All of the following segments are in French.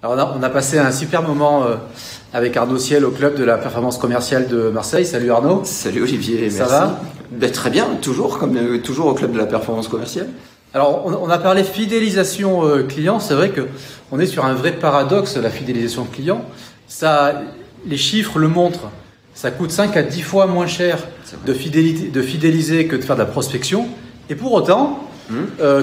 Alors on a passé un super moment avec Arnaud Ciel au club de la performance commerciale de Marseille. Salut Arnaud. Salut Olivier, merci. Ça va? Ben, très bien, toujours toujours au club de la performance commerciale. Alors on a parlé fidélisation client. C'est vrai que on est sur un vrai paradoxe, la fidélisation client. Ça, les chiffres le montrent. Ça coûte 5 à 10 fois moins cher de fidéliser que de faire de la prospection. Et pour autant,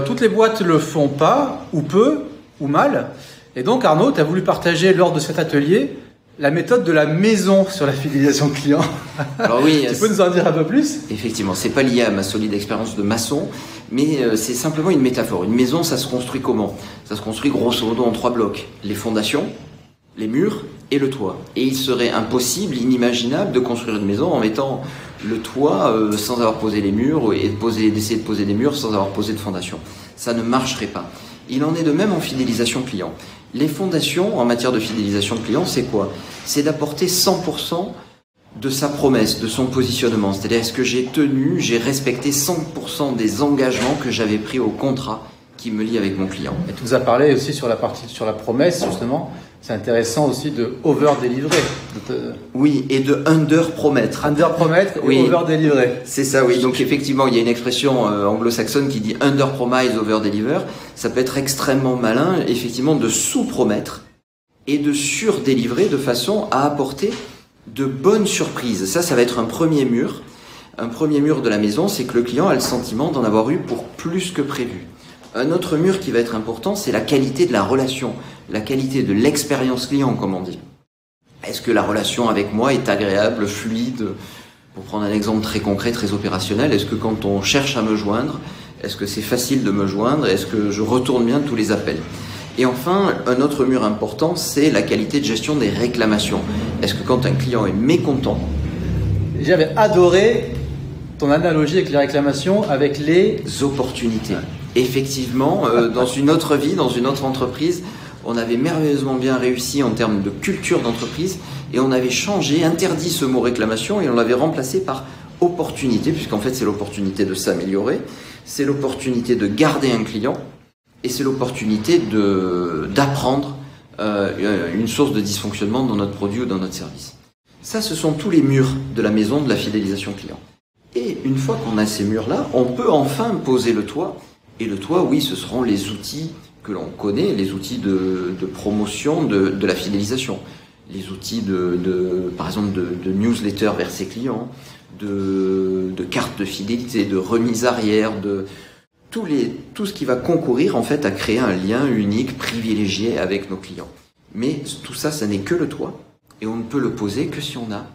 toutes les boîtes le font pas, ou peu, ou mal. Et donc Arnaud, tu as voulu partager lors de cet atelier la méthode de la maison sur la fidélisation client. Alors oui, tu peux nous en dire un peu plus? Effectivement, c'est pas lié à ma solide expérience de maçon, mais c'est simplement une métaphore. Une maison, ça se construit comment? Ça se construit grosso modo en 3 blocs. Les fondations, les murs et le toit. Et il serait impossible, inimaginable de construire une maison en mettant le toit sans avoir posé les murs et d'essayer de poser des murs sans avoir posé de fondation. Ça ne marcherait pas. Il en est de même en fidélisation client. Les fondations en matière de fidélisation client, c'est quoi? C'est d'apporter 100% de sa promesse, de son positionnement. C'est-à-dire, est-ce que j'ai respecté 100% des engagements que j'avais pris au contrat qui me lie avec mon client. Et tu nous as parlé aussi sur la promesse, justement. C'est intéressant aussi de over-délivrer. Oui, et de under-promettre. Under-promettre et oui, over-délivrer. C'est ça, oui. Donc effectivement, il y a une expression anglo-saxonne qui dit under-promise, over-deliver. Ça peut être extrêmement malin, effectivement, de sous-promettre et de sur-délivrer de façon à apporter de bonnes surprises. Ça va être un premier mur. Un premier mur de la maison, c'est que le client a le sentiment d'en avoir eu pour plus que prévu. Un autre mur qui va être important, c'est la qualité de la relation, la qualité de l'expérience client, comme on dit. Est-ce que la relation avec moi est agréable, fluide? Pour prendre un exemple très concret, très opérationnel, est-ce que quand on cherche à me joindre, est-ce que c'est facile de me joindre? Est-ce que je retourne bien tous les appels? Et enfin, un autre mur important, c'est la qualité de gestion des réclamations. Est-ce que quand un client est mécontent? J'avais adoré ton analogie avec les réclamations, avec les opportunités. Effectivement, dans une autre vie, dans une autre entreprise, on avait merveilleusement bien réussi en termes de culture d'entreprise et on avait interdit ce mot réclamation et on l'avait remplacé par opportunité, puisqu'en fait c'est l'opportunité de s'améliorer, c'est l'opportunité de garder un client et c'est l'opportunité d'apprendre une source de dysfonctionnement dans notre produit ou dans notre service. Ça, ce sont tous les murs de la maison de la fidélisation client. Et une fois qu'on a ces murs-là, on peut enfin poser le toit. Et le toit, oui, ce seront les outils que l'on connaît, les outils de promotion de la fidélisation. Les outils par exemple, de newsletter vers ses clients, de cartes de fidélité, de remise arrière, tout ce qui va concourir en fait à créer un lien unique, privilégié avec nos clients. Mais tout ça, ça n'est que le toit. Et on ne peut le poser que si on a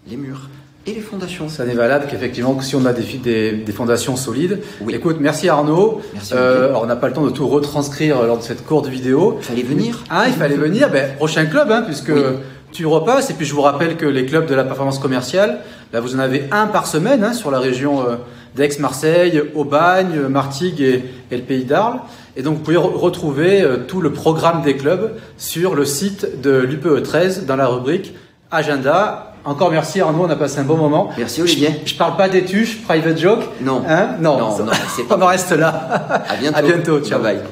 les murs et les fondations. Ça n'est valable qu'effectivement que si on a des fondations solides. Oui. Écoute, merci Arnaud. Merci. Alors on n'a pas le temps de tout retranscrire lors de cette courte vidéo. Il fallait venir. Il fallait venir. Prochain club, puisque oui. Tu repasses. Et puis je vous rappelle que les clubs de la performance commerciale, là vous en avez un par semaine sur la région d'Aix-Marseille, Aubagne, Martigues et le Pays d'Arles. Et donc vous pouvez retrouver tout le programme des clubs sur le site de l'UPE 13 dans la rubrique Agenda. Encore merci Arnaud, on a passé un bon moment. Merci Olivier. Je parle pas des tuches, private joke. Non. Non, c'est pas. On en reste là. À bientôt. À bientôt. Ciao. Bye bye.